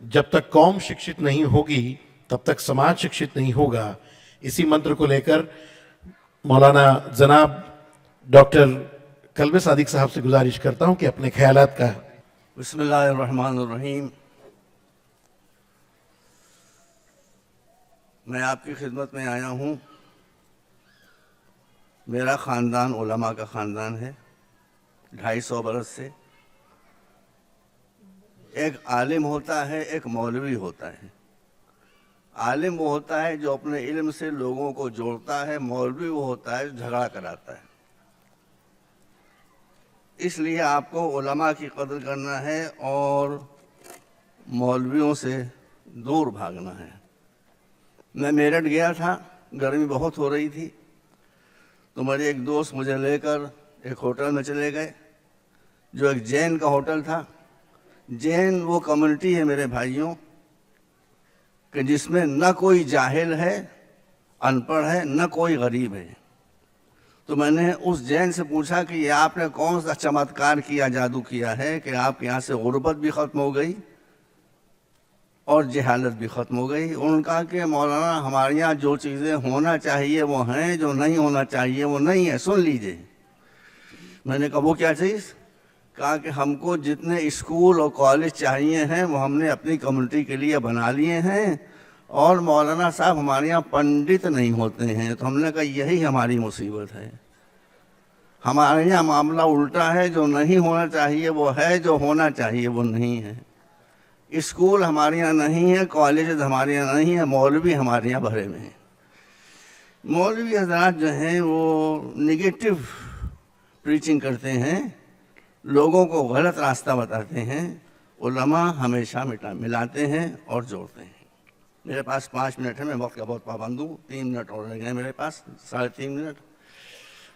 जब तक कौम शिक्षित नहीं होगी तब तक समाज शिक्षित नहीं होगा। इसी मंत्र को लेकर मौलाना जनाब डॉक्टर कल्बे सादिक साहब से गुजारिश करता हूं कि अपने ख्यालात का। बिस्मिल्लाहिर्रहमानिर्रहीम। मैं आपकी खिदमत में आया हूँ। मेरा ख़ानदान उलमा का ख़ानदान है। 250 बरस से एक आलिम होता है, एक मौलवी होता है। आलिम वो होता है जो अपने इल्म से लोगों को जोड़ता है, मौलवी वो होता है जो झगड़ा कराता है। इसलिए आपको उलमा की कदर करना है और मौलवियों से दूर भागना है। मैं मेरठ गया था, गर्मी बहुत हो रही थी, तो मेरे एक दोस्त मुझे लेकर एक होटल में चले गए जो एक जैन का होटल था। जैन वो कम्युनिटी है मेरे भाइयों कि जिसमें न कोई जाहिल है, अनपढ़ है, न कोई गरीब है। तो मैंने उस जैन से पूछा कि ये आपने कौन सा चमत्कार किया, जादू किया है कि आपके यहाँ से गुर्बत भी ख़त्म हो गई और जहालत भी ख़त्म हो गई। उन्होंने कहा कि मौलाना हमारे यहाँ जो चीज़ें होना चाहिए वो हैं, जो नहीं होना चाहिए वो नहीं है, सुन लीजिए। मैंने कहा वो क्या चीज़? कहा कि हमको जितने स्कूल और कॉलेज चाहिए हैं वो हमने अपनी कम्युनिटी के लिए बना लिए हैं और मौलाना साहब हमारे यहाँ पंडित नहीं होते हैं। तो हमने कहा यही हमारी मुसीबत है। हमारे यहाँ मामला उल्टा है, जो नहीं होना चाहिए वो है, जो होना चाहिए वो नहीं है। स्कूल हमारे यहाँ नहीं है, कॉलेज हमारे यहाँ नहीं है, मौलवी हमारे यहाँ भरे में हैं। मौलवी हज़रात जो हैं वो निगेटिव प्रीचिंग करते हैं, लोगों को गलत रास्ता बताते हैं। उलमा हमेशा मिलाते हैं और जोड़ते हैं। मेरे पास 5 मिनट है, मैं वक्त का बहुत पाबंद हूँ। 3 मिनट और रह गए मेरे पास, 3.5 मिनट।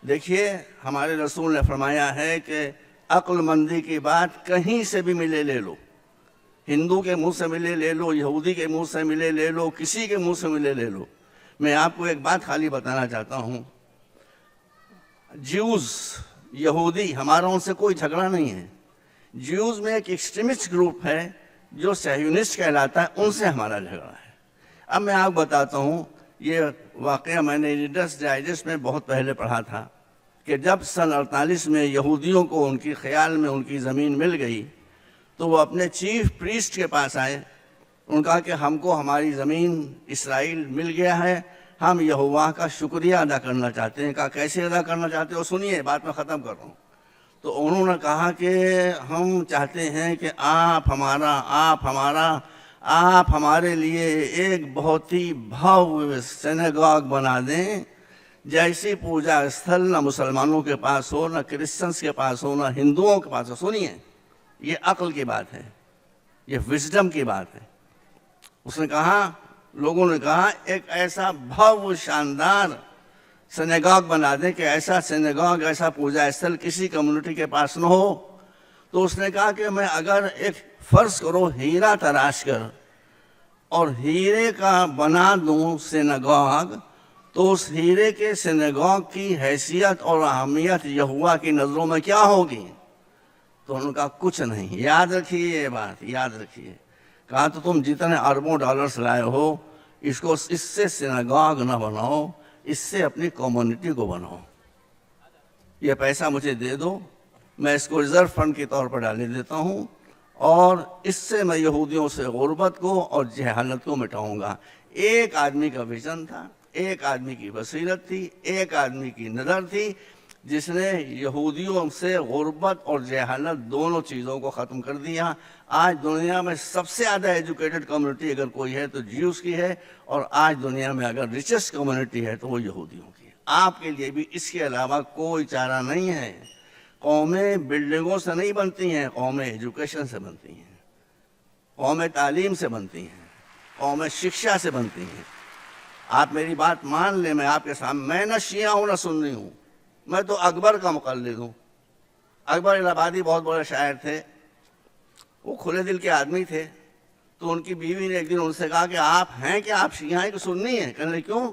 देखिए, हमारे रसूल ने फरमाया है कि अक्लमंदी की बात कहीं से भी मिले ले लो। हिंदू के मुंह से मिले ले लो, यहूदी के मुंह से मिले ले लो, किसी के मुंह से मिले ले लो। मैं आपको एक बात खाली बताना चाहता हूँ। ज्यूज़, यहूदी, हमारा उनसे कोई झगड़ा नहीं है। ज्यूज़ में एक एक्सट्रीमिस्ट ग्रुप है जो सह्यूनिस्ट कहलाता है, उनसे हमारा झगड़ा है। अब मैं आपको बताता हूँ, ये वाक़या मैंने रीडर्स डाइजेस्ट में बहुत पहले पढ़ा था कि जब सन 48 में यहूदियों को उनकी ख्याल में उनकी ज़मीन मिल गई तो वो अपने चीफ प्रीस्ट के पास आए। उन्होंने कहा कि हमको हमारी ज़मीन इसराइल मिल गया है, हम यहोवा का शुक्रिया अदा करना चाहते हैं। कहा कैसे अदा करना चाहते हो? सुनिए, बात मैं ख़त्म कर रहा हूँ। तो उन्होंने कहा कि हम चाहते हैं कि आप हमारे लिए एक बहुत ही भव्य सिनेगॉग बना दें, जैसी पूजा स्थल न मुसलमानों के पास हो, न क्रिश्चियंस के पास हो, न हिंदुओं के पास हो। सुनिए, ये अक्ल की बात है, ये विजडम की बात है। उसने कहा, लोगों ने कहा एक ऐसा भव्य शानदार सिनेगॉग बना दें कि ऐसा सिनेगॉग, ऐसा पूजा स्थल किसी कम्युनिटी के पास न हो। तो उसने कहा कि मैं अगर एक फ़र्ज़ करो हीरा तराश कर और हीरे का बना दूं सिनेगॉग, तो उस हीरे के सिनेगॉग की हैसियत और अहमियत यहोवा की नज़रों में क्या होगी? तो उन्होंने कहा कुछ नहीं। याद रखिए ये बात, याद रखिए। कहा तो तुम जितने अरबों डॉलर्स लाए हो, इसको इससे सिनेगॉग ना बनाओ, इससे अपनी कम्युनिटी को बनाओ। ये पैसा मुझे दे दो, मैं इसको रिज़र्व फंड के तौर पर डाल देता हूँ और इससे मैं यहूदियों से गुर्बत को और जहालत को मिटाऊँगा। एक आदमी का विजन था, एक आदमी की बसीरत थी, एक आदमी की नज़र थी, जिसने यहूदियों से गुर्बत और जहालत दोनों चीज़ों को ख़त्म कर दिया। आज दुनिया में सबसे ज़्यादा एजुकेटेड कम्युनिटी अगर कोई है तो ज्यूज़ की है, और आज दुनिया में अगर रिचेस्ट कम्युनिटी है तो वो यहूदियों की है। आपके लिए भी इसके अलावा कोई चारा नहीं है। कौमें बिल्डिंगों से नहीं बनती हैं, कौमें एजुकेशन से बनती हैं, कौमें तालीम से बनती हैं, कौमें शिक्षा से बनती हैं। आप मेरी बात मान लें, मैं आपके सामने, मैं न शिया हूँ न सुन्नी हूँ, मैं तो अकबर का मुक़ल्लिद हूँ। अकबर इलाहाबादी बहुत बड़े शायर थे, वो खुले दिल के आदमी थे। तो उनकी बीवी ने एक दिन उनसे कहा कि आप हैं क्या, आप शिया हैं कि सुन्नी हैं? कहने क्यों?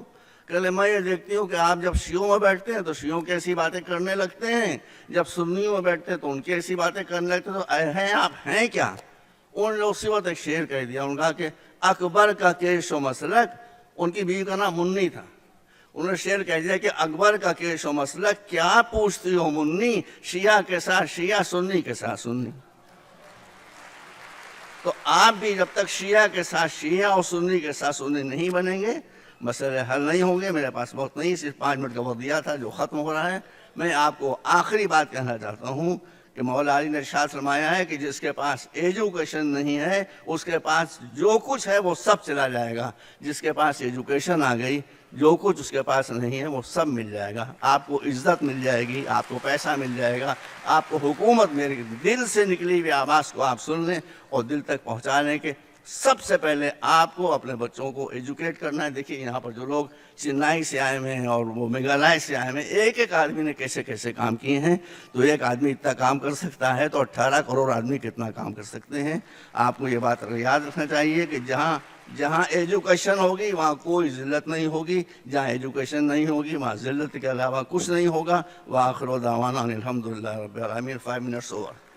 कहने मैं ये देखती हूँ कि आप जब शियों में बैठते हैं तो शियों की ऐसी बातें करने लगते हैं, जब सुन्नियों में बैठते हैं तो उनकी ऐसी बातें करने लगते हैं। तो हैं आप हैं क्या? ان لوگ اسی وقت ایک شعر کہہ دیا، انہوں نے کہا کہ اکبر کا کیش و مسلک، ان کی بیوی کا نام منی تھا، انہوں نے شعر کہہ دیا کہ اکبر کا کیش و مسلک کیا پوچھتی ہو منی، شیعہ کے ساتھ شیعہ، سنی کے ساتھ سنی۔ تو آپ بھی جب تک شیعہ کے ساتھ شیعہ اور سنی کے ساتھ سنی نہیں بنیں گے، مسئلے حل نہیں ہوں گے۔ میرے پاس وقت نہیں، صرف 5 منٹ کا وقت دیا تھا جو ختم ہو رہا ہے۔ میں آپ کو آخری بات کہنا چاہتا ہوں کہ مولا علی نے ارشاد فرمایا ہے کہ جس کے پاس ایجوکیشن نہیں ہے اس کے پاس جو کچھ ہے وہ سب چلا جائے گا، جس کے پاس ایجوکیشن آ گئی جو کچھ اس کے پاس نہیں ہے وہ سب مل جائے گا۔ آپ کو عزت مل جائے گی، آپ کو پیسہ مل جائے گا، آپ کو حکومت ملے گی۔ دل سے نکلی ہوئی آواز کو آپ سن لیں اور دل تک پہنچانے کے سب سے پہلے آپ کو اپنے بچوں کو ایجوکیٹ کرنا ہے۔ دیکھیے یہاں پر جو لوگ چنئی سے آئے ہوئے ہیں اور وہ میگھالیہ سے آئے ہوئے ہیں، ایک ایک آدمی نے کیسے کیسے کام کیے ہیں۔ تو ایک آدمی اتنا کام کر سکتا ہے تو 18 کروڑ آدمی کتنا کام کر سکتے ہیں۔ آپ کو یہ بات یاد رکھنا چاہیے کہ جہاں ایجوکیشن ہوگی وہاں کوئی ذلت نہیں ہوگی، جہاں ایجوکیشن نہیں ہوگی وہاں ذلت کے علاوہ کچھ نہیں ہوگا۔ وآخر دعوانا الحمدللہ رب العالمین۔ 5 منٹس اوور۔